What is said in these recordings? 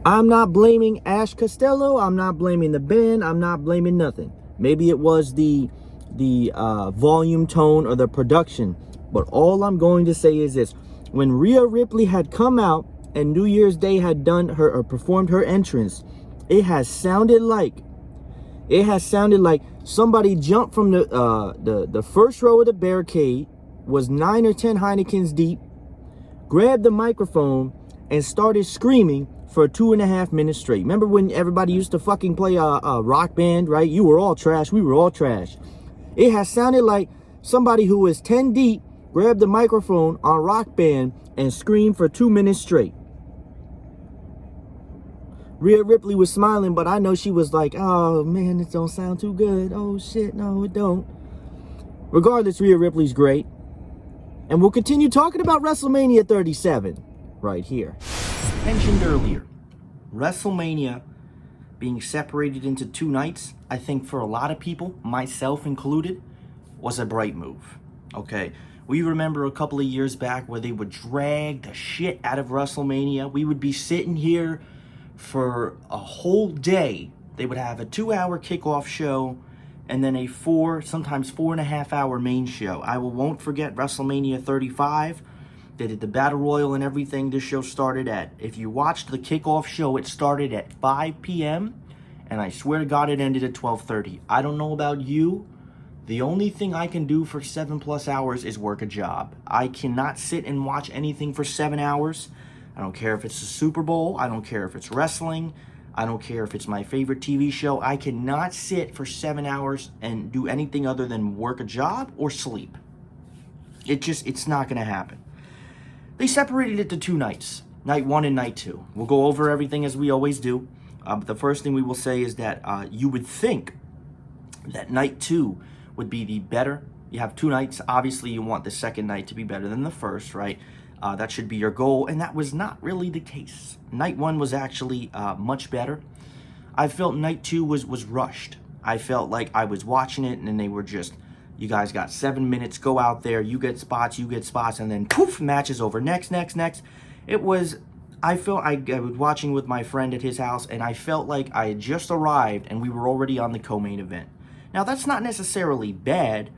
I'm not blaming Ash Costello. I'm not blaming the band. I'm not blaming nothing. Maybe it was the volume, tone, or the production. But all I'm going to say is this. When Rhea Ripley had come out and New Year's Day had done her or performed her entrance, it has sounded like somebody jumped from the first row of the barricade, was 9 or 10 Heinekens deep, grabbed the microphone and started screaming for 2.5 minutes straight. Remember when everybody used to fucking play a rock band, right? You were all trash, we were all trash. It has sounded like somebody who was 10 deep grabbed the microphone on Rock Band and screamed for 2 minutes straight. Rhea Ripley was smiling, but I know she was like, oh man, this don't sound too good. Oh shit, no it don't. Regardless, Rhea Ripley's great. And we'll continue talking about WrestleMania 37 right here. Mentioned earlier, WrestleMania being separated into 2 nights, I think for a lot of people, myself included, was a bright move. Okay, we remember a couple of years back where they would drag the shit out of WrestleMania. We would be sitting here for a whole day. They would have a 2-hour kickoff show and then a 4, sometimes 4.5 hour main show. I won't forget WrestleMania 35. They did the Battle Royal and everything. This show started at, if you watched the kickoff show, it started at 5 p.m. and I swear to God it ended at 12:30. I don't know about you. The only thing I can do for 7+ hours is work a job. I cannot sit and watch anything for 7 hours. I don't care if it's the Super Bowl. I don't care if it's wrestling. I don't care if it's my favorite TV show. I cannot sit for 7 hours and do anything other than work a job or sleep. It's not going to happen. They separated it to 2 nights, night 1 and night 2. We'll go over everything as we always do. But the first thing we will say is that you would think that night 2 would be the better. You have 2 nights. Obviously, you want the second night to be better than the first, right? That should be your goal, and that was not really the case. Night 1 was actually much better. I felt night 2 was rushed. I felt like I was watching it, and then they were just, you guys got 7 minutes, go out there, you get spots, and then poof, match is over. Next. It was, I was watching with my friend at his house, and I felt like I had just arrived, and we were already on the co-main event. Now, that's not necessarily bad,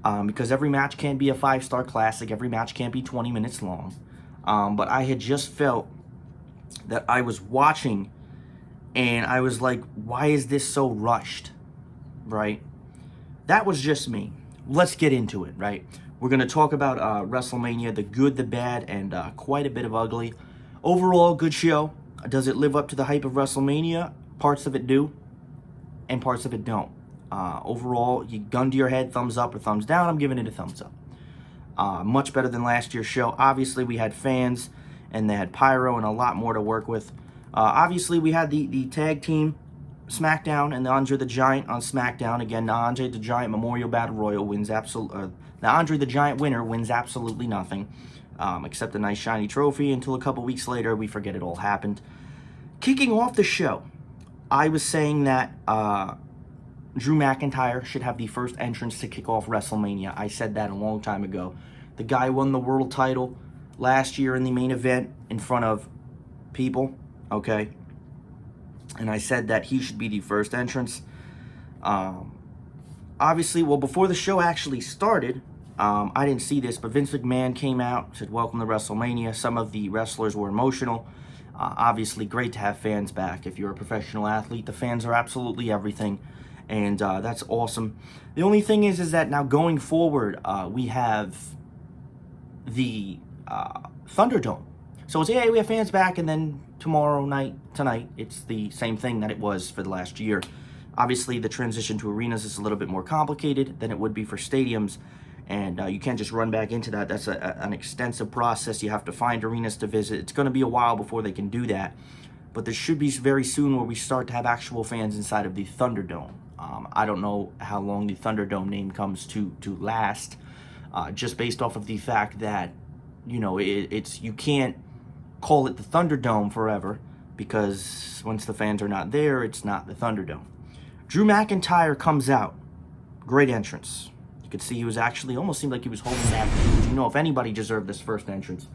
because every match can't be a 5-star classic. Every match can't be 20 minutes long. But I had just felt that I was watching and I was like, why is this so rushed, right? That was just me. Let's get into it, right? We're going to talk about WrestleMania, the good, the bad, and quite a bit of ugly. Overall, good show. Does it live up to the hype of WrestleMania? Parts of it do, and parts of it don't. Overall, you gun to your head, thumbs up or thumbs down. I'm giving it a thumbs up. Much better than last year's show. Obviously, we had fans, and they had pyro and a lot more to work with. Obviously, we had the tag team SmackDown and the Andre the Giant on SmackDown. Again, the Andre the Giant Memorial Battle Royal wins the Andre the Giant winner wins absolutely nothing, except a nice shiny trophy until a couple weeks later we forget it all happened. Kicking off the show, I was saying that Drew McIntyre should have the first entrance to kick off WrestleMania. I said that a long time ago. The guy won the world title last year in the main event in front of people, okay? And I said that he should be the first entrance. Obviously, well, before the show actually started, I didn't see this, but Vince McMahon came out, said, welcome to WrestleMania. Some of the wrestlers were emotional. Obviously, great to have fans back. If you're a professional athlete, the fans are absolutely everything. And that's awesome. The only thing is that now going forward, we have the Thunderdome. So it's, yeah, we have fans back, and then tonight, it's the same thing that it was for the last year. Obviously, the transition to arenas is a little bit more complicated than it would be for stadiums, and you can't just run back into that. That's an extensive process. You have to find arenas to visit. It's going to be a while before they can do that, but there should be very soon where we start to have actual fans inside of the Thunderdome. I don't know how long the Thunderdome name comes to last, just based off of the fact that, you know, you can't call it the Thunderdome forever, because once the fans are not there, it's not the Thunderdome. Drew McIntyre comes out. Great entrance. You could see he was actually, almost seemed like he was holding back. You know, if anybody deserved this first entrance,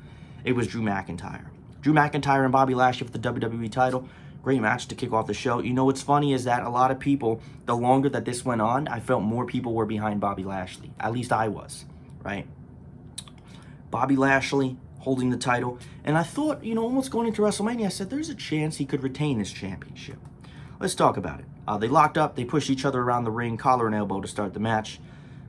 it was Drew McIntyre. Drew McIntyre and Bobby Lashley for the WWE title. Great match to kick off the show. You know what's funny is that a lot of people, the longer that this went on, I felt more people were behind Bobby Lashley. At least I was, right? Bobby Lashley holding the title. And I thought, you know, almost going into WrestleMania, I said there's a chance he could retain this championship. Let's talk about it. They locked up. They pushed each other around the ring, collar and elbow to start the match.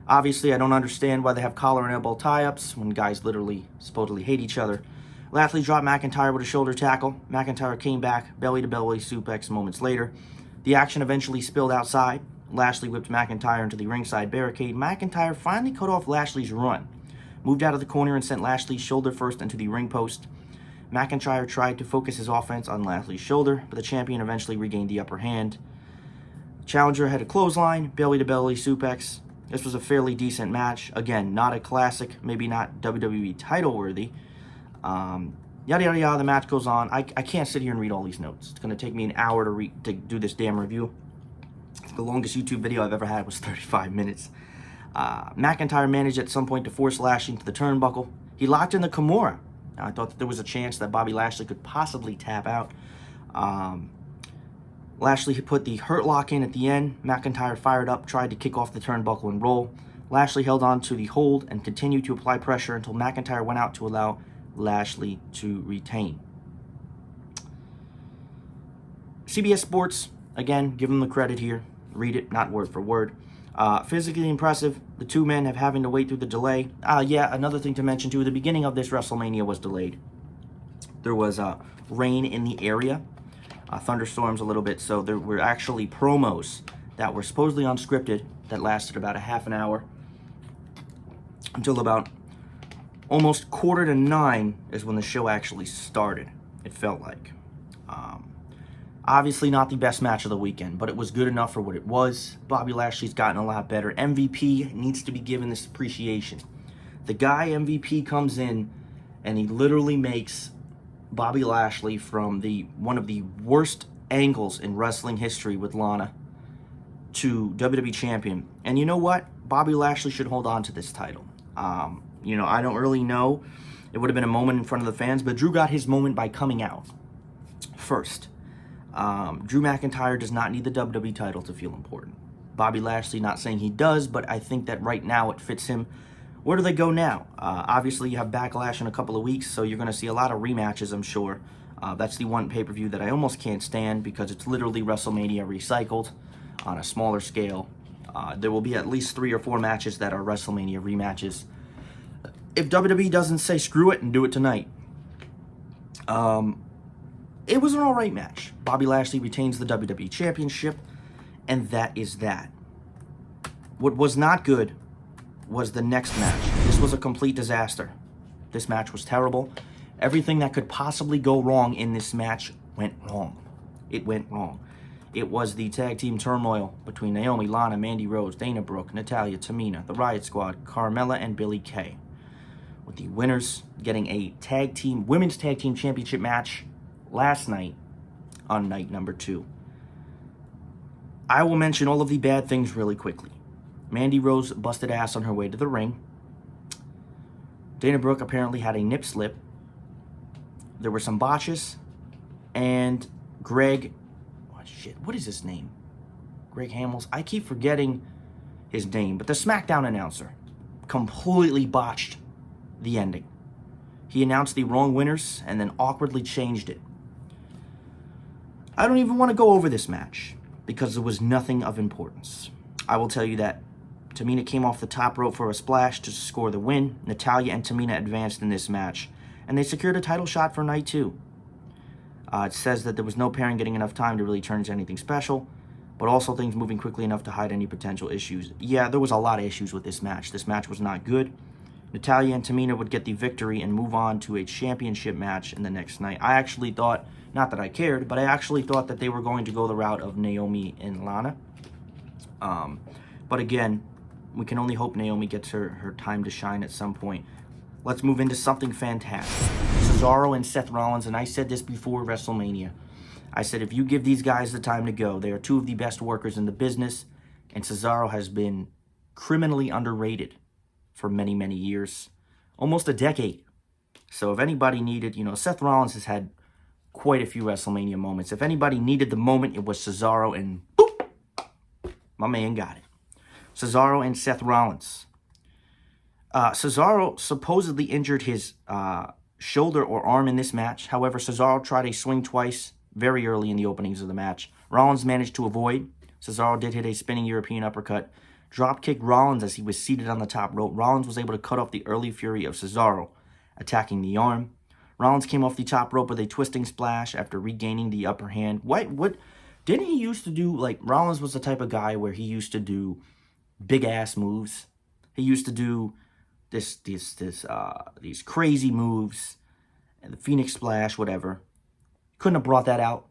Obviously, I don't understand why they have collar and elbow tie-ups when guys literally supposedly hate each other. Lashley dropped McIntyre with a shoulder tackle. McIntyre came back, belly-to-belly suplex moments later. The action eventually spilled outside. Lashley whipped McIntyre into the ringside barricade. McIntyre finally cut off Lashley's run, moved out of the corner and sent Lashley shoulder first into the ring post. McIntyre tried to focus his offense on Lashley's shoulder, but the champion eventually regained the upper hand. Challenger had a clothesline, belly-to-belly suplex. This was a fairly decent match. Again, not a classic, maybe not WWE title-worthy. Yada, yada, yada, the match goes on. I can't sit here and read all these notes. It's going to take me an hour to do this damn review. The longest YouTube video I've ever had was 35 minutes. McIntyre managed at some point to force Lashley into the turnbuckle. He locked in the Kimura. I thought that there was a chance that Bobby Lashley could possibly tap out. Lashley put the Hurt Lock in at the end. McIntyre fired up, tried to kick off the turnbuckle and roll. Lashley held on to the hold and continued to apply pressure until McIntyre went out to allow Lashley to retain. CBS Sports, again, give them the credit here. Read it, not word for word. Physically impressive. The two men have having to wait through the delay. Yeah, another thing to mention too, the beginning of this WrestleMania was delayed. There was rain in the area, thunderstorms a little bit, so there were actually promos that were supposedly unscripted that lasted about a half an hour until about almost 8:45 is when the show actually started, it felt like. Obviously not the best match of the weekend, but it was good enough for what it was. Bobby Lashley's gotten a lot better. MVP needs to be given this appreciation. The guy MVP comes in and he literally makes Bobby Lashley from one of the worst angles in wrestling history with Lana to WWE champion. And you know what? Bobby Lashley should hold on to this title. You know, I don't really know. It would have been a moment in front of the fans, but Drew got his moment by coming out first. Drew McIntyre does not need the WWE title to feel important. Bobby Lashley, not saying he does, but I think that right now it fits him. Where do they go now? Obviously, you have Backlash in a couple of weeks, so you're going to see a lot of rematches, I'm sure. That's the one pay-per-view that I almost can't stand because it's literally WrestleMania recycled on a smaller scale. There will be at least 3 or 4 matches that are WrestleMania rematches. If WWE doesn't say screw it and do it tonight. It was an alright match. Bobby Lashley retains the WWE Championship, and that is that. What was not good was the next match. This was a complete disaster. This match was terrible. Everything that could possibly go wrong in this match went wrong. It went wrong. It was the tag team turmoil between Naomi, Lana, Mandy Rose, Dana Brooke, Natalya, Tamina, the Riot Squad, Carmella, and Billie Kay. With the winners getting a women's tag team championship match last night on night number 2. I will mention all of the bad things really quickly. Mandy Rose busted ass on her way to the ring. Dana Brooke apparently had a nip slip. There were some botches. And Greg... oh, shit, what is his name? Greg Hamels? I keep forgetting his name. But the SmackDown announcer completely botched the ending. He announced the wrong winners and then awkwardly changed it. I don't even want to go over this match because there was nothing of importance. I will tell you that Tamina came off the top rope for a splash to score the win. Natalya and Tamina advanced in this match, and they secured a title shot for night 2. It says that there was no pairing getting enough time to really turn into anything special, but also things moving quickly enough to hide any potential issues. Yeah, there was a lot of issues with this match. This match was not good. Natalya and Tamina would get the victory and move on to a championship match in the next night. I actually thought, not that I cared, but I actually thought that they were going to go the route of Naomi and Lana. But again, we can only hope Naomi gets her time to shine at some point. Let's move into something fantastic. Cesaro and Seth Rollins, and I said this before WrestleMania. I said if you give these guys the time to go, they are 2 of the best workers in the business, and Cesaro has been criminally underrated for many, many years. Almost a decade. So if anybody needed, you know, Seth Rollins has had quite a few WrestleMania moments. If anybody needed the moment, it was Cesaro, and boop, my man got it. Cesaro and Seth Rollins. Cesaro supposedly injured his shoulder or arm in this match. However, Cesaro tried a swing twice very early in the openings of the match. Rollins managed to avoid. Cesaro did hit a spinning European uppercut. Drop kicked Rollins as he was seated on the top rope. Rollins was able to cut off the early fury of Cesaro, attacking the arm. Rollins came off the top rope with a twisting splash after regaining the upper hand. What? Didn't he used to do, like, Rollins was the type of guy where he used to do big-ass moves. He used to do these crazy moves, and the Phoenix Splash, whatever. Couldn't have brought that out.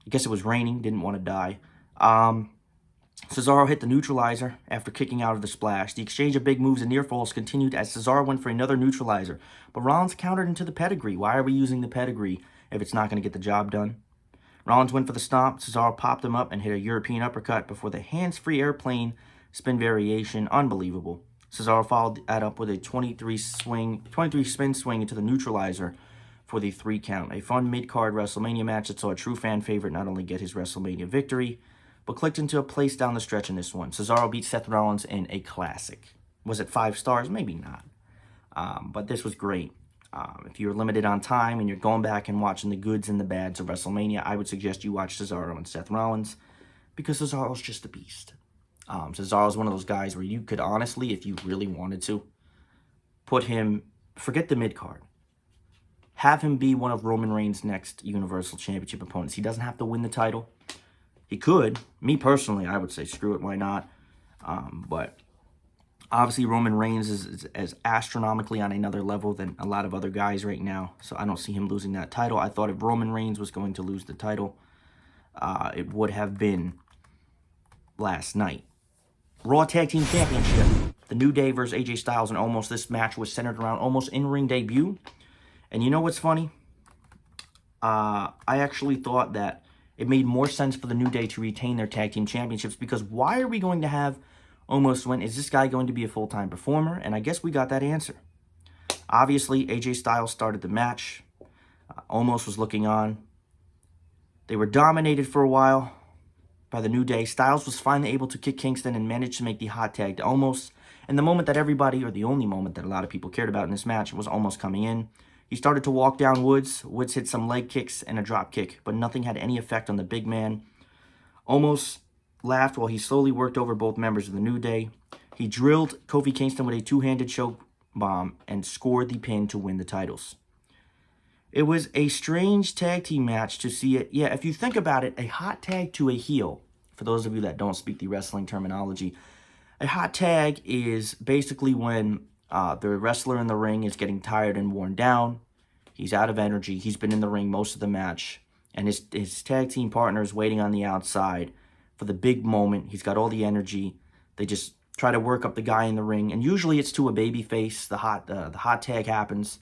I guess it was raining, didn't want to die. Cesaro hit the neutralizer after kicking out of the splash. The exchange of big moves and near falls continued as Cesaro went for another neutralizer. But Rollins countered into the pedigree. Why are we using the pedigree if it's not going to get the job done? Rollins went for the stomp. Cesaro popped him up and hit a European uppercut before the hands-free airplane spin variation. Unbelievable. Cesaro followed that up with a 23 spin swing into the neutralizer for the 3 count. A fun mid-card WrestleMania match that saw a true fan favorite not only get his WrestleMania victory, but clicked into a place down the stretch in this one. Cesaro beat Seth Rollins in a classic. Was it 5 stars? Maybe not. But this was great. If you're limited on time and you're going back and watching the goods and the bads of WrestleMania, I would suggest you watch Cesaro and Seth Rollins, because Cesaro's just a beast. Cesaro's one of those guys where you could honestly, if you really wanted to, put him, forget the mid-card, have him be one of Roman Reigns' next Universal Championship opponents. He doesn't have to win the title. He could. Me personally, I would say screw it, why not? But obviously Roman Reigns is as astronomically on another level than a lot of other guys right now, so I don't see him losing that title. I thought if Roman Reigns was going to lose the title, it would have been last night. Raw Tag Team Championship. The New Day versus AJ Styles and Omos. This match was centered around Omos' in-ring debut. And you know what's funny? I actually thought that it made more sense for the New Day to retain their tag team championships, because why are we going to have Omos win? Is this guy going to be a full-time performer? And I guess we got that answer. Obviously, AJ Styles started the match. Omos was looking on. They were dominated for a while by the New Day. Styles was finally able to kick Kingston and managed to make the hot tag to Omos. And the moment that everybody, or the only moment that a lot of people cared about in this match, was Omos coming in. He started to walk down Woods. Woods hit some leg kicks and a drop kick, but nothing had any effect on the big man. Omos laughed while he slowly worked over both members of the New Day. He drilled Kofi Kingston with a two-handed choke bomb and scored the pin to win the titles. It was a strange tag team match to see it. Yeah, if you think about it, a hot tag to a heel, for those of you that don't speak the wrestling terminology, a hot tag is basically when the wrestler in the ring is getting tired and worn down. He's out of energy. He's been in the ring most of the match, and his tag team partner is waiting on the outside for the big moment. He's got all the energy. They just try to work up the guy in the ring, and usually it's to a baby face. The hot tag happens.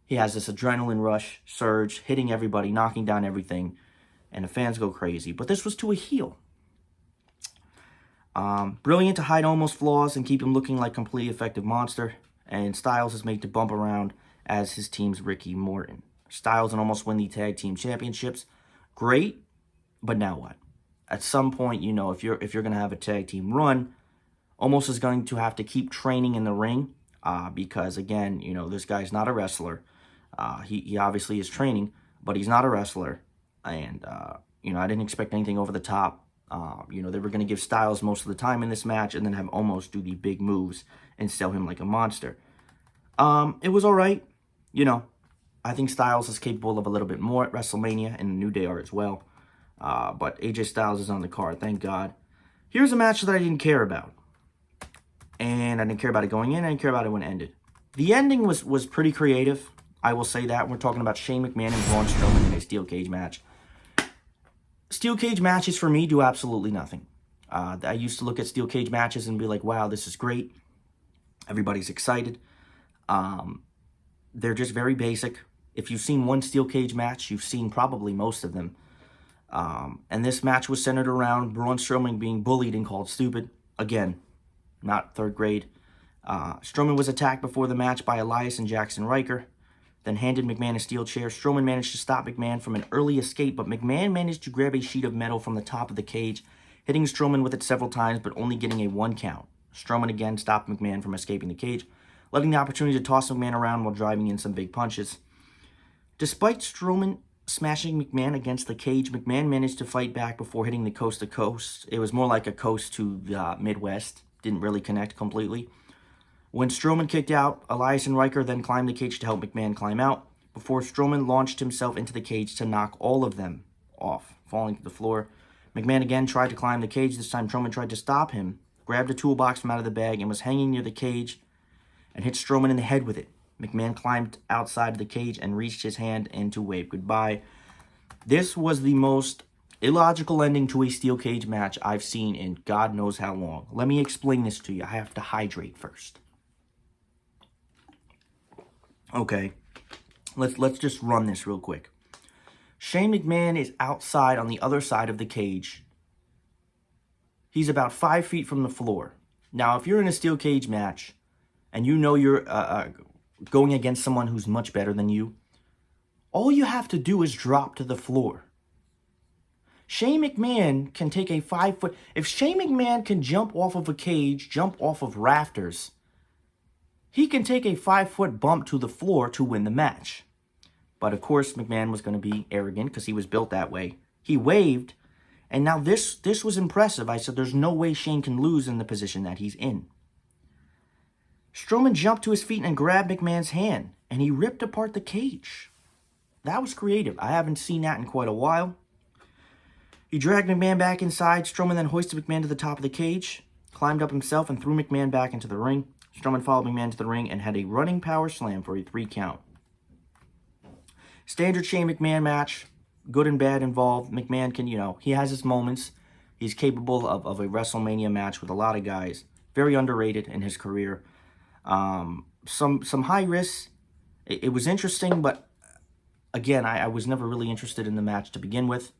He has this adrenaline rush, surge, hitting everybody, knocking down everything, and the fans go crazy. But this was to a heel. Brilliant to hide Omos' flaws and keep him looking like a completely effective monster. And Styles is made to bump around as his team's Ricky Morton. Styles and Omos win the tag team championships. Great, but now what? At some point, you know, if you're going to have a tag team run, Omos is going to have to keep training in the ring, because again, you know, this guy's not a wrestler. He obviously is training, but he's not a wrestler. And you know, I didn't expect anything over the top. You know, they were going to give Styles most of the time in this match and then have Omos do the big moves and sell him like a monster. It was all right. You know, I think Styles is capable of a little bit more at WrestleMania, and the New Day are as well. But AJ Styles is on the card, thank God. Here's a match that I didn't care about. And I didn't care about it going in. I didn't care about it when it ended. The ending was pretty creative. I will say that. We're talking about Shane McMahon and Braun Strowman in a steel cage match. Steel cage matches for me do absolutely nothing. I used to look at steel cage matches and be like, wow, this is great. Everybody's excited. They're just very basic. If you've seen one steel cage match, you've seen probably most of them. And this match was centered around Braun Strowman being bullied and called stupid. Again, not third grade. Strowman was attacked before the match by Elias and Jackson Riker. then handed McMahon a steel chair. Strowman managed to stop McMahon from an early escape, but McMahon managed to grab a sheet of metal from the top of the cage, hitting Strowman with it several times, but only getting a 1 count. Strowman again stopped McMahon from escaping the cage, letting the opportunity to toss McMahon around while driving in some big punches. Despite Strowman smashing McMahon against the cage, McMahon managed to fight back before hitting the coast to coast. It was more like a coast to the Midwest. Didn't really connect completely. When Strowman kicked out, Elias and Riker then climbed the cage to help McMahon climb out, before Strowman launched himself into the cage to knock all of them off, falling to the floor. McMahon again tried to climb the cage. This time Strowman tried to stop him, grabbed a toolbox from out of the bag, and was hanging near the cage and hit Strowman in the head with it. McMahon climbed outside of the cage and reached his hand in to wave goodbye. This was the most illogical ending to a steel cage match I've seen in God knows how long. Let me explain this to you. I have to hydrate first. Okay, let's just run this real quick. Shane McMahon is outside on the other side of the cage. He's about 5 feet from the floor. Now, if you're in a steel cage match and you know you're going against someone who's much better than you, all you have to do is drop to the floor. Shane McMahon can take a 5 foot... If Shane McMahon can jump off of a cage, jump off of rafters, he can take a 5 foot bump to the floor to win the match. But of course, McMahon was going to be arrogant because he was built that way. He waved, and now this was impressive. I said, there's no way Shane can lose in the position that he's in. Strowman jumped to his feet and grabbed McMahon's hand, and he ripped apart the cage. That was creative. I haven't seen that in quite a while. He dragged McMahon back inside. Strowman then hoisted McMahon to the top of the cage, climbed up himself, and threw McMahon back into the ring. Strowman followed McMahon to the ring and had a running power slam for a 3 count. Standard Shane McMahon match, good and bad involved. McMahon can, he has his moments. He's capable of a WrestleMania match with a lot of guys. Very underrated in his career. Some high risks. It was interesting, but again, I was never really interested in the match to begin with.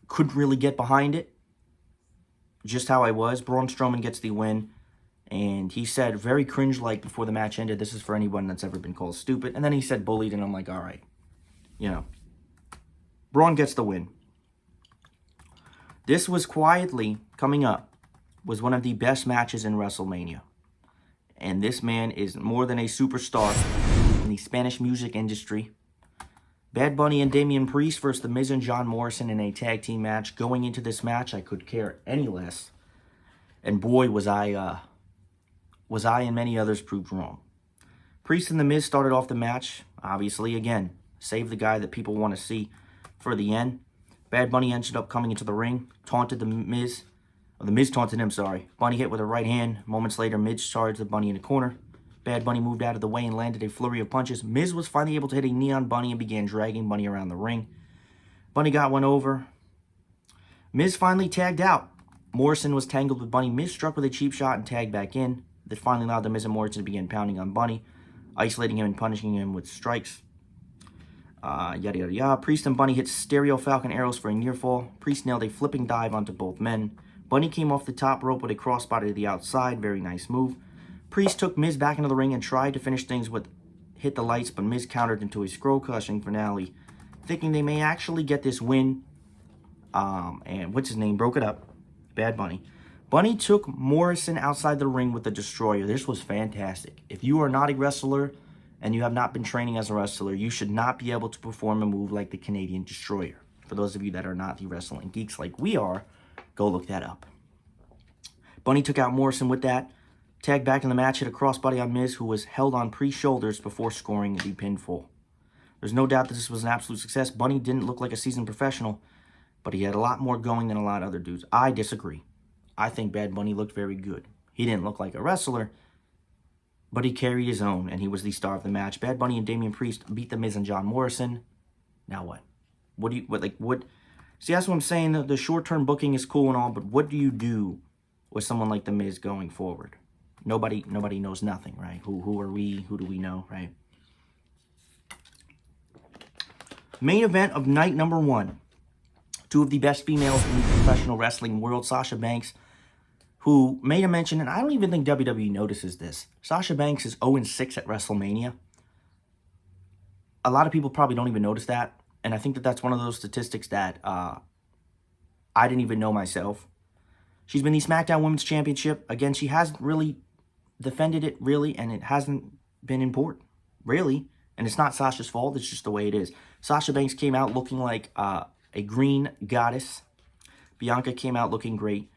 Couldn't really get behind it. Just how I was. Braun Strowman gets the win. And he said, very cringe-like before the match ended, this is for anyone that's ever been called stupid. And then he said bullied, and I'm like, all right. Braun gets the win. This was quietly, coming up, was one of the best matches in WrestleMania. And this man is more than a superstar in the Spanish music industry. Bad Bunny and Damian Priest versus The Miz and John Morrison in a tag team match. Going into this match, I could care any less. And boy, was I and many others proved wrong. Priest and The Miz started off the match. Obviously, again, save the guy that people want to see for the end. Bad Bunny ended up coming into the ring, taunted The Miz. Or The Miz taunted him, sorry. Bunny hit with a right hand. Moments later, Miz charged the Bunny in the corner. Bad Bunny moved out of the way and landed a flurry of punches. Miz was finally able to hit a knee on Bunny and began dragging Bunny around the ring. Bunny got one over. Miz finally tagged out. Morrison was tangled with Bunny. Miz struck with a cheap shot and tagged back in. That finally allowed The Miz and Morrison to begin pounding on Bunny, isolating him and punishing him with strikes. Yada, yada, yada. Priest and Bunny hit stereo Falcon arrows for a near fall. Priest nailed a flipping dive onto both men. Bunny came off the top rope with a crossbody to the outside. Very nice move. Priest took Miz back into the ring and tried to finish things with hit the lights, but Miz countered into a skull-crushing finale, thinking they may actually get this win. And what's his name? Broke it up. Bad Bunny. Bunny took Morrison outside the ring with the Destroyer. This was fantastic. If you are not a wrestler and you have not been training as a wrestler, you should not be able to perform a move like the Canadian Destroyer. For those of you that are not the wrestling geeks like we are, go look that up. Bunny took out Morrison with that. Tagged back in the match, hit a crossbody on Miz, who was held on pre-shoulders before scoring the pinfall. There's no doubt that this was an absolute success. Bunny didn't look like a seasoned professional, but he had a lot more going than a lot of other dudes. I disagree. I think Bad Bunny looked very good. He didn't look like a wrestler, but he carried his own, and he was the star of the match. Bad Bunny and Damian Priest beat The Miz and John Morrison. Now what? See, that's what I'm saying. The short-term booking is cool and all, but what do you do with someone like The Miz going forward? Nobody knows nothing, right? Who are we? Who do we know, right? Main event of night number 1. 2 of the best females in the professional wrestling world. Sasha Banks, who made a mention, and I don't even think WWE notices this. Sasha Banks is 0-6 at WrestleMania. a lot of people probably don't even notice that. And I think that that's one of those statistics that I didn't even know myself. She's been the SmackDown Women's Championship. Again, she hasn't really defended it, really, and it hasn't been important, really. And it's not Sasha's fault. It's just the way it is. Sasha Banks came out looking like a green goddess. Bianca came out looking great.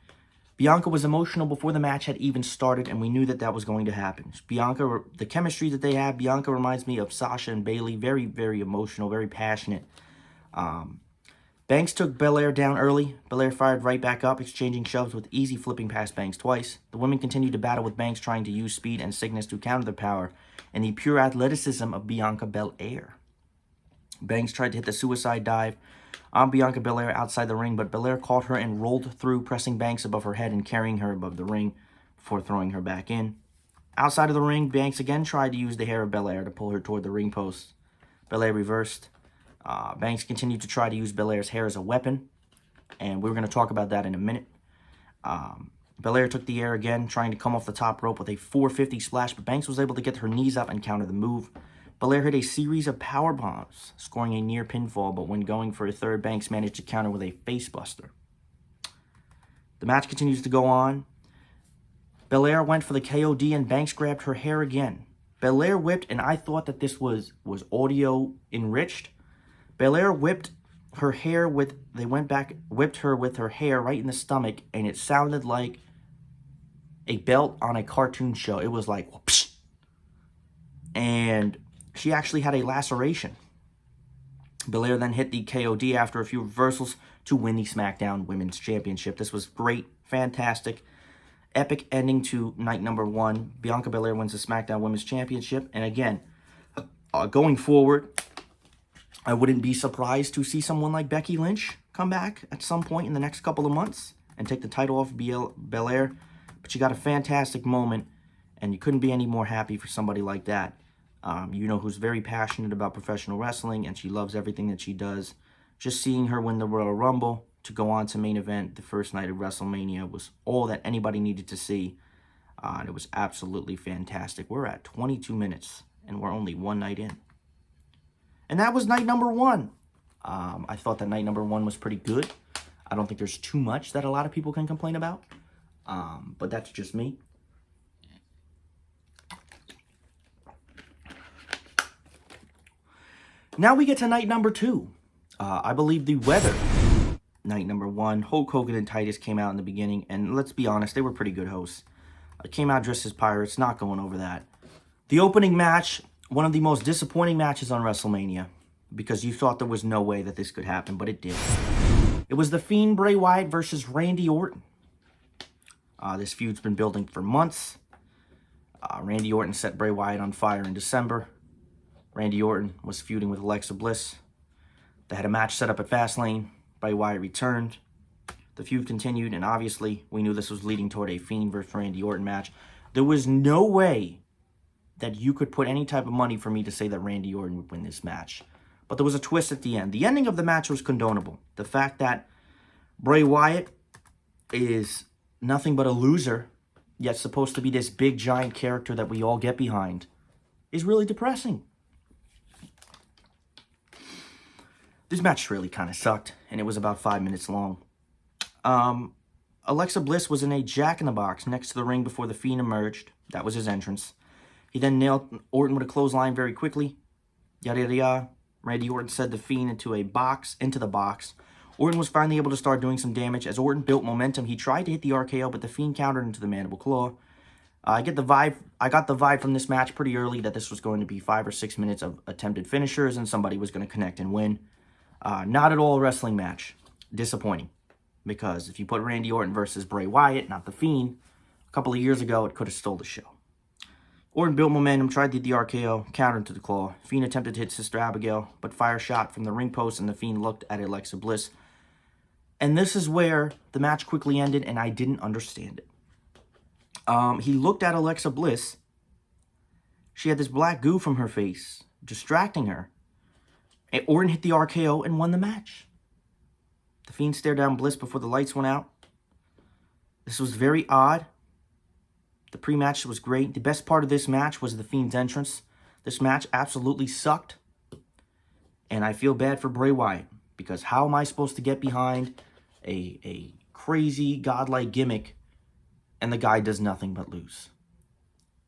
Bianca was emotional before the match had even started, and we knew that that was going to happen. Bianca, the chemistry that they have, Bianca reminds me of Sasha and Bayley. Very, very emotional, very passionate. Banks took Belair down early. Belair fired right back up, exchanging shoves with easy flipping past Banks twice. The women continued to battle with Banks, trying to use speed and sickness to counter the power and the pure athleticism of Bianca Belair. Banks tried to hit the suicide dive on Bianca Belair outside the ring, but Belair caught her and rolled through, pressing Banks above her head and carrying her above the ring before throwing her back in. Outside of the ring, Banks again tried to use the hair of Belair to pull her toward the ring post. Belair reversed. Banks continued to try to use Belair's hair as a weapon, and we're going to talk about that in a minute. Belair took the air again, trying to come off the top rope with a 450 splash, but Banks was able to get her knees up and counter the move. Belair hit a series of power bombs, scoring a near pinfall, but when going for a third, Banks managed to counter with a facebuster. The match continues to go on. Belair went for the KOD, and Banks grabbed her hair again. Belair whipped, and I thought that this was audio enriched. Belair whipped her hair with, whipped her with her hair right in the stomach, and it sounded like a belt on a cartoon show. It was like, whoosh. And she actually had a laceration. Belair then hit the KOD after a few reversals to win the SmackDown Women's Championship. This was great, fantastic, epic ending to night number 1. Bianca Belair wins the SmackDown Women's Championship. And again, going forward, I wouldn't be surprised to see someone like Becky Lynch come back at some point in the next couple of months and take the title off Belair. But you got a fantastic moment, and you couldn't be any more happy for somebody like that. You know, who's very passionate about professional wrestling, and she loves everything that she does. Just seeing her win the Royal Rumble to go on to main event the first night of WrestleMania was all that anybody needed to see. And it was absolutely fantastic. We're at 22 minutes, and we're only one night in. And that was night number 1. I thought that night number 1 was pretty good. I don't think there's too much that a lot of people can complain about. But that's just me. Now we get to night number 2. I believe the weather. Night number 1. Hulk Hogan and Titus came out in the beginning. And let's be honest, they were pretty good hosts. Came out dressed as pirates. Not going over that. The opening match, one of the most disappointing matches on WrestleMania, because you thought there was no way that this could happen, but it did. It was the Fiend Bray Wyatt versus Randy Orton. This feud's been building for months. Randy Orton set Bray Wyatt on fire in December. Randy Orton was feuding with Alexa Bliss. They had a match set up at Fastlane. Bray Wyatt returned. The feud continued, and obviously, we knew this was leading toward a Fiend versus Randy Orton match. There was no way that you could put any type of money for me to say that Randy Orton would win this match. But there was a twist at the end. The ending of the match was condonable. The fact that Bray Wyatt is nothing but a loser, yet supposed to be this big, giant character that we all get behind, is really depressing. This match really kind of sucked, and it was about 5 minutes long. Alexa Bliss was in a jack-in-the-box next to the ring before the Fiend emerged. That was his entrance. He then nailed Orton with a clothesline very quickly. Yada, yada, yada. Randy Orton set the Fiend into the box. Orton was finally able to start doing some damage. As Orton built momentum, he tried to hit the RKO, but the Fiend countered into the mandible claw. I got the vibe from this match pretty early that this was going to be 5 or 6 minutes of attempted finishers, and somebody was going to connect and win. Not at all a wrestling match. Disappointing. Because if you put Randy Orton versus Bray Wyatt, not the Fiend, a couple of years ago, it could have stole the show. Orton built momentum, tried to hit the RKO, countered to the claw. Fiend attempted to hit Sister Abigail, but fire shot from the ring post, and the Fiend looked at Alexa Bliss. And this is where the match quickly ended, and I didn't understand it. He looked at Alexa Bliss. She had this black goo from her face, distracting her. And Orton hit the RKO and won the match. The Fiend stared down Bliss before the lights went out. This was very odd. The pre-match was great. The best part of this match was the Fiend's entrance. This match absolutely sucked. And I feel bad for Bray Wyatt, because how am I supposed to get behind a crazy godlike gimmick and the guy does nothing but lose?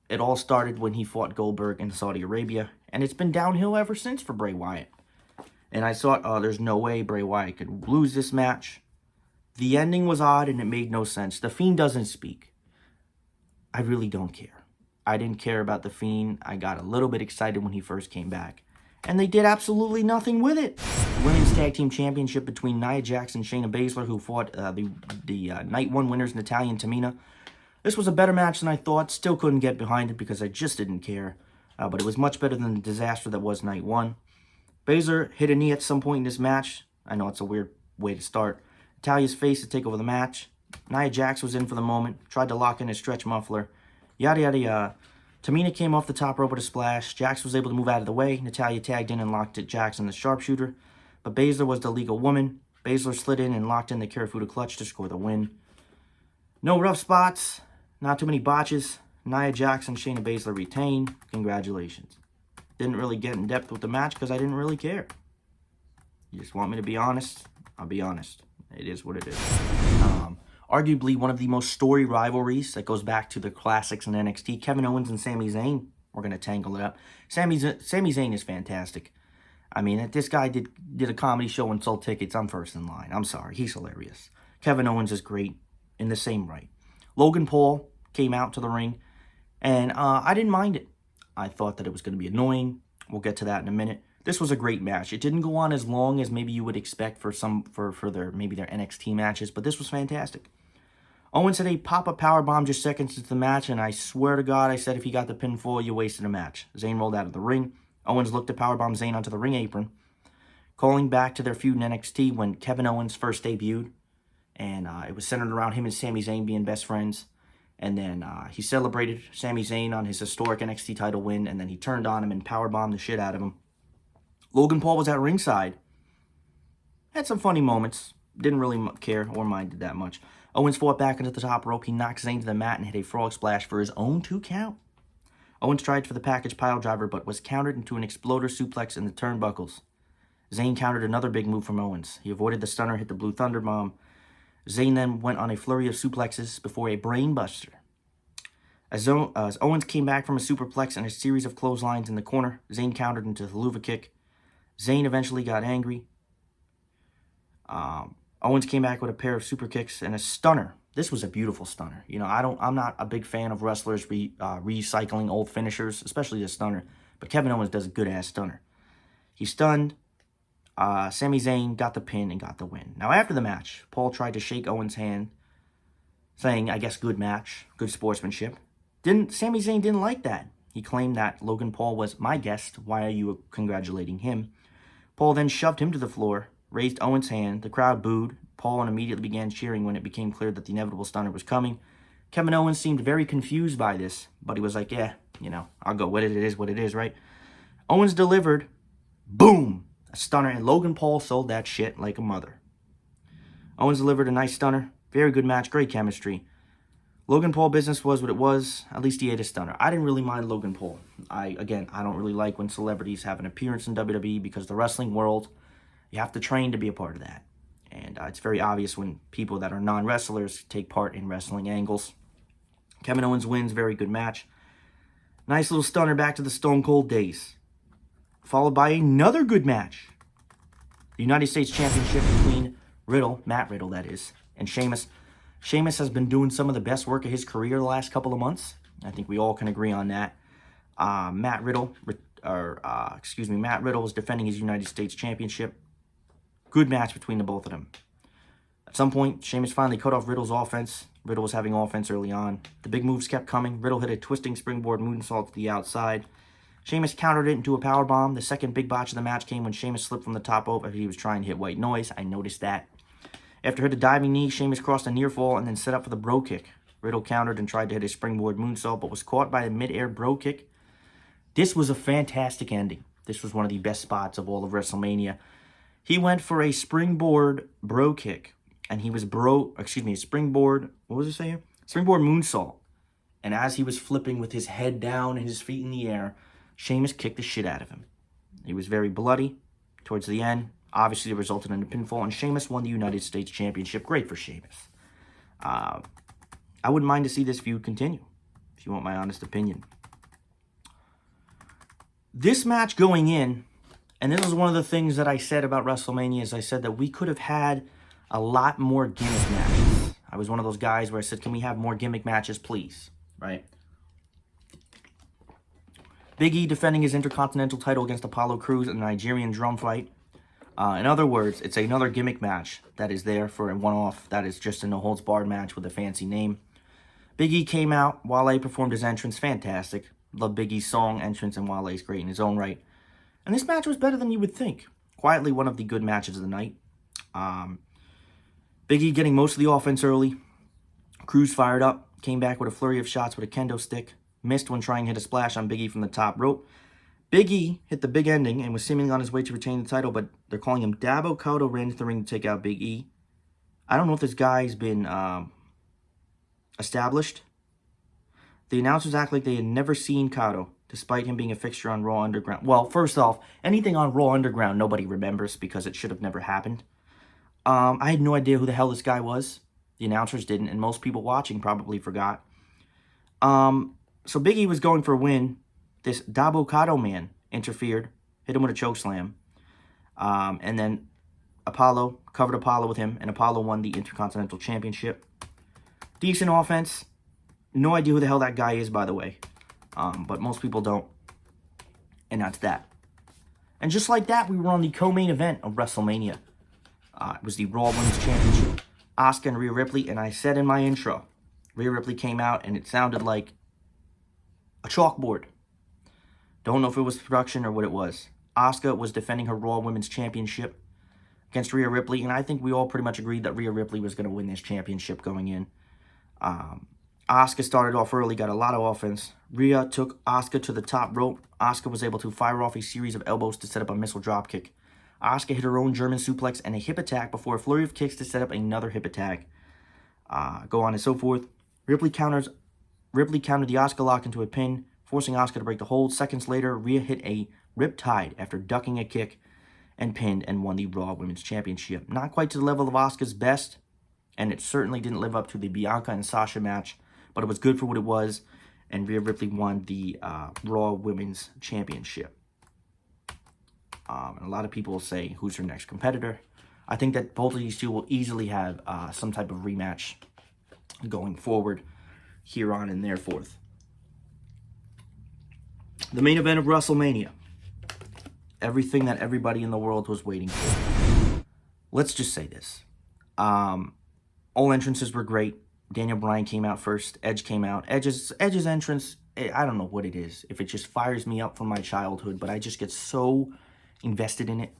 It all started when he fought Goldberg in Saudi Arabia, and it's been downhill ever since for Bray Wyatt. And I thought, oh, there's no way Bray Wyatt could lose this match. The ending was odd and it made no sense. The Fiend doesn't speak. I really don't care. I didn't care about The Fiend. I got a little bit excited when he first came back. And they did absolutely nothing with it. The Women's Tag Team Championship between Nia Jax and Shayna Baszler, who fought the Night 1 winners, Natalya and Tamina. This was a better match than I thought. Still couldn't get behind it because I just didn't care. But it was much better than the disaster that was Night 1. Baszler hit a knee at some point in this match. I know it's a weird way to start. Natalya's face to take over the match. Nia Jax was in for the moment. Tried to lock in a stretch muffler. Yada, yada, yada. Tamina came off the top rope with a splash. Jax was able to move out of the way. Natalya tagged in and locked at Jax in the sharpshooter. But Baszler was the legal woman. Baszler slid in and locked in the Karafuda clutch to score the win. No rough spots. Not too many botches. Nia Jax and Shayna Baszler retain. Congratulations. Didn't really get in depth with the match because I didn't really care. You just want me to be honest? I'll be honest. It is what it is. Arguably one of the most storied rivalries that goes back to the classics in NXT. Kevin Owens and Sami Zayn. We're going to tangle it up. Sami Zayn is fantastic. I mean, if this guy did a comedy show and sold tickets, I'm first in line. I'm sorry. He's hilarious. Kevin Owens is great in the same right. Logan Paul came out to the ring, and I didn't mind it. I thought that it was going to be annoying. We'll get to that in a minute. This was a great match. It didn't go on as long as maybe you would expect for their NXT matches, but this was fantastic. Owens hit a pop-up powerbomb just seconds into the match, and I swear to God, I said if he got the pinfall, you wasted a match. Zayn rolled out of the ring. Owens looked to powerbomb Zayn onto the ring apron, calling back to their feud in NXT when Kevin Owens first debuted, and it was centered around him and Sami Zayn being best friends. And then he celebrated Sami Zayn on his historic NXT title win, and then he turned on him and powerbombed the shit out of him. Logan Paul was at ringside. Had some funny moments. Didn't really care or mind it that much. Owens fought back into the top rope. He knocked Zayn to the mat and hit a frog splash for his own 2 count. Owens tried for the package pile driver, but was countered into an exploder suplex in the turnbuckles. Zayn countered another big move from Owens. He avoided the stunner, hit the Blue Thunder Bomb. Zayn then went on a flurry of suplexes before a brainbuster. As Owens came back from a superplex and a series of clotheslines in the corner, Zayn countered into the Helluva Kick. Zayn eventually got angry. Owens came back with a pair of super kicks and a stunner. This was a beautiful stunner. You know, I'm not a big fan of wrestlers recycling old finishers, especially the stunner. But Kevin Owens does a good-ass stunner. He stunned. Sami Zayn got the pin and got the win. Now, after the match, Paul tried to shake Owens' hand, saying, I guess, good match, good sportsmanship. Sami Zayn didn't like that. He claimed that Logan Paul was my guest. Why are you congratulating him? Paul then shoved him to the floor, raised Owens' hand. The crowd booed. Paul immediately began cheering when it became clear that the inevitable stunner was coming. Kevin Owens seemed very confused by this, but he was like, yeah, you know, I'll go with it. It is what it is, right? Owens delivered. Boom! A stunner, and Logan Paul sold that shit like a mother. Owens delivered a nice stunner. Very good match, great chemistry. Logan Paul business was what it was. At least he ate a stunner. I didn't really mind Logan Paul. I don't really like when celebrities have an appearance in WWE because the wrestling world, you have to train to be a part of that. And it's very obvious when people that are non-wrestlers take part in wrestling angles. Kevin Owens wins, very good match. Nice little stunner back to the Stone Cold days. Followed by another good match. The United States Championship between Matt Riddle that is, and Sheamus. Sheamus has been doing some of the best work of his career the last couple of months. I think we all can agree on that. Matt Riddle is defending his United States Championship. Good match between the both of them. At some point, Sheamus finally cut off Riddle's offense. Riddle was having offense early on. The big moves kept coming. Riddle hit a twisting springboard moonsault to the outside. Sheamus countered it into a powerbomb. The second big botch of the match came when Sheamus slipped from the top rope after he was trying to hit White Noise. I noticed that. After hit a diving knee, Sheamus crossed a near fall and then set up for the bro kick. Riddle countered and tried to hit a springboard moonsault, but was caught by a mid-air bro kick. This was a fantastic ending. This was one of the best spots of all of WrestleMania. He went for a springboard bro kick, and he was springboard, what was it saying? Springboard moonsault. And as he was flipping with his head down and his feet in the air, Sheamus kicked the shit out of him. He was very bloody. towards the end. Obviously, it resulted in a pinfall, and Sheamus won the United States Championship. Great for Sheamus. I wouldn't mind to see this feud continue, if you want my honest opinion. This match going in, and this is one of the things that I said about WrestleMania, is I said that we could have had a lot more gimmick matches. I was one of those guys where I said, can we have more gimmick matches, please? Right? Big E defending his Intercontinental title against Apollo Crews in a Nigerian drum fight. In other words, it's another gimmick match that is there for a one-off. That is just a no-holds-barred match with a fancy name. Big E came out. Wale performed his entrance. Fantastic. Love Big E's song, entrance, and Wale's great in his own right. And this match was better than you would think. Quietly one of the good matches of the night. Big E getting most of the offense early. Crews fired up. Came back with a flurry of shots with a kendo stick. Missed when trying to hit a splash on Big E from the top rope. Big E hit the big ending and was seemingly on his way to retain the title, but they're calling him Dabo Cotto ran into the ring to take out Big E. I don't know if this guy's been established. The announcers act like they had never seen Cotto, despite him being a fixture on Raw Underground. Well, first off, anything on Raw Underground nobody remembers because it should have never happened. I had no idea who the hell this guy was. The announcers didn't, and most people watching probably forgot. So Big E was going for a win. This Dabo Cotto man interfered, hit him with a chokeslam. And then Apollo covered Apollo with him, and Apollo won the Intercontinental Championship. Decent offense. No idea who the hell that guy is, by the way. But most people don't. And that's that. And just like that, we were on the co-main event of WrestleMania. It was the Raw Women's Championship. Asuka and Rhea Ripley, and I said in my intro, Rhea Ripley came out, and it sounded like a chalkboard. Don't know if it was production or what it was. Asuka was defending her Raw Women's Championship against Rhea Ripley, and I think we all pretty much agreed that Rhea Ripley was going to win this championship going in. Asuka started off early, got a lot of offense. Rhea took Asuka to the top rope. Asuka was able to fire off a series of elbows to set up a missile dropkick. Asuka hit her own German suplex and a hip attack before a flurry of kicks to set up another hip attack. Go on and so forth. Ripley countered the Asuka lock into a pin, forcing Asuka to break the hold. Seconds later, Rhea hit a riptide after ducking a kick and pinned and won the Raw Women's Championship. Not quite to the level of Asuka's best, and it certainly didn't live up to the Bianca and Sasha match, but it was good for what it was, and Rhea Ripley won the Raw Women's Championship. And a lot of people will say, who's her next competitor? I think that both of these two will easily have some type of rematch going forward here on and there forth. The main event of WrestleMania. Everything that everybody in the world was waiting for. Let's just say this. All entrances were great. Daniel Bryan came out first. Edge came out. Edge's entrance, I don't know what it is. If it just fires me up from my childhood, but I just get so invested in it.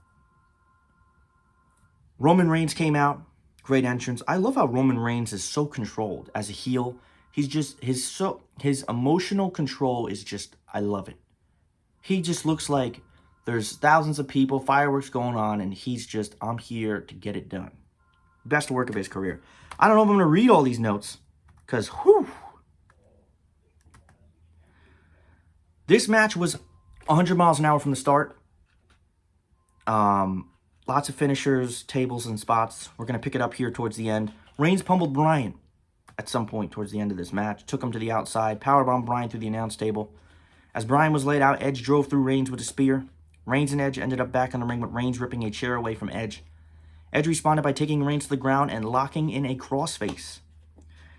Roman Reigns came out. Great entrance. I love how Roman Reigns is so controlled as a heel. He's just, his emotional control is just, I love it. He just looks like there's thousands of people, fireworks going on, and he's just, I'm here to get it done. Best work of his career. I don't know if I'm going to read all these notes, because, whew. This match was 100 miles an hour from the start. Lots of finishers, tables, and spots. We're going to pick it up here towards the end. Reigns pummeled Bryan at some point towards the end of this match. Took him to the outside. Powerbombed Bryan through the announce table. As Bryan was laid out, Edge drove through Reigns with a spear. Reigns and Edge ended up back in the ring with Reigns ripping a chair away from Edge. Edge responded by taking Reigns to the ground and locking in a crossface.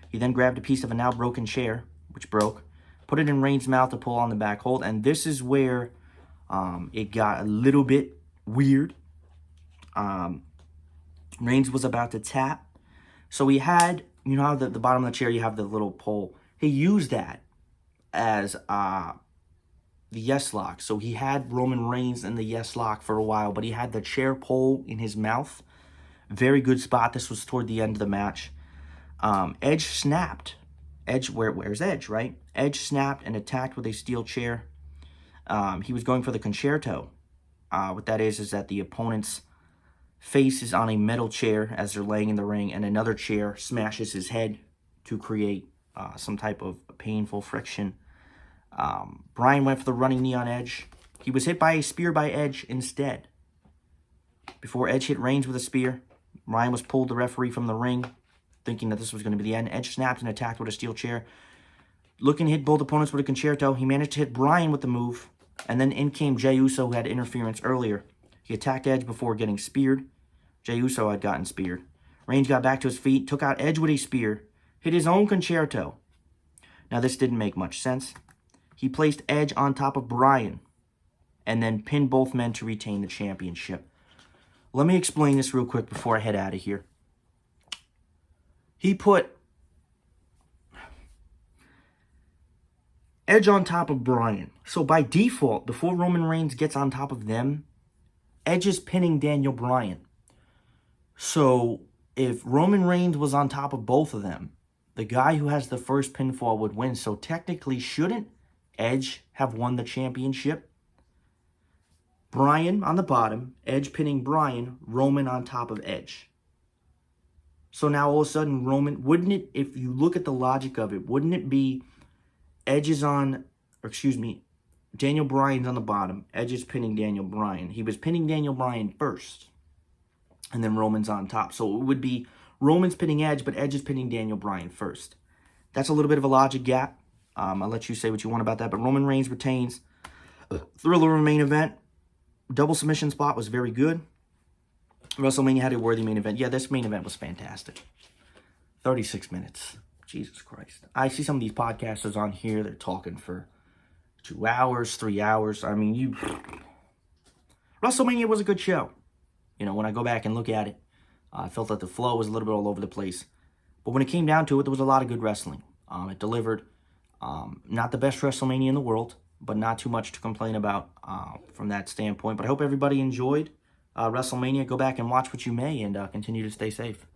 He then grabbed a piece of a now broken chair, which broke, put it in Reigns' mouth to pull on the back hold, and this is where it got a little bit weird. Reigns was about to tap. So he had, you know how the bottom of the chair, you have the little pole. He used that as the yes lock. So he had Roman Reigns in the yes lock for a while, but he had the chair pole in his mouth. Very good spot. This was toward the end of the match. Edge snapped. Edge, where's Edge, right? Edge snapped and attacked with a steel chair. He was going for the concerto. What that is that the opponent's face is on a metal chair as they're laying in the ring, and another chair smashes his head to create some type of painful friction. Bryan went for the running knee on Edge. He was hit by a spear by Edge instead. before Edge hit Reigns with a spear. Ryan was pulled the referee from the ring, thinking that this was going to be the end. Edge snapped and attacked with a steel chair. Looking to hit both opponents with a concerto. He managed to hit Bryan with the move. And then in came Jey Uso, who had interference earlier. He attacked Edge before getting speared. Jey Uso had gotten speared. Reigns got back to his feet, took out Edge with a spear, hit his own concerto. Now this didn't make much sense. He placed Edge on top of Bryan and then pinned both men to retain the championship. Let me explain this real quick before I head out of here. He put Edge on top of Bryan. So by default, before Roman Reigns gets on top of them, Edge is pinning Daniel Bryan. So if Roman Reigns was on top of both of them, the guy who has the first pinfall would win. So technically, shouldn't Edge have won the championship? Bryan on the bottom, Edge pinning Bryan, Roman on top of Edge. So now all of a sudden, Roman, wouldn't it, if you look at the logic of it, wouldn't it be Edge is on, or excuse me, Daniel Bryan's on the bottom, Edge is pinning Daniel Bryan. He was pinning Daniel Bryan first, and then Roman's on top. So it would be Roman's pinning Edge, but Edge is pinning Daniel Bryan first. That's a little bit of a logic gap. I'll let you say what you want about that, but Roman Reigns retains. Thriller main event. Double submission spot was very good. WrestleMania had a worthy main event. Yeah, this main event was fantastic. 36 minutes. Jesus Christ. I see some of these podcasters on here, they're talking for 2 hours, 3 hours. I mean, WrestleMania was a good show. You know, when I go back and look at it, I felt that the flow was a little bit all over the place. But when it came down to it, there was a lot of good wrestling. It delivered. Not the best WrestleMania in the world, but not too much to complain about from that standpoint. But I hope everybody enjoyed WrestleMania. Go back and watch what you may and continue to stay safe.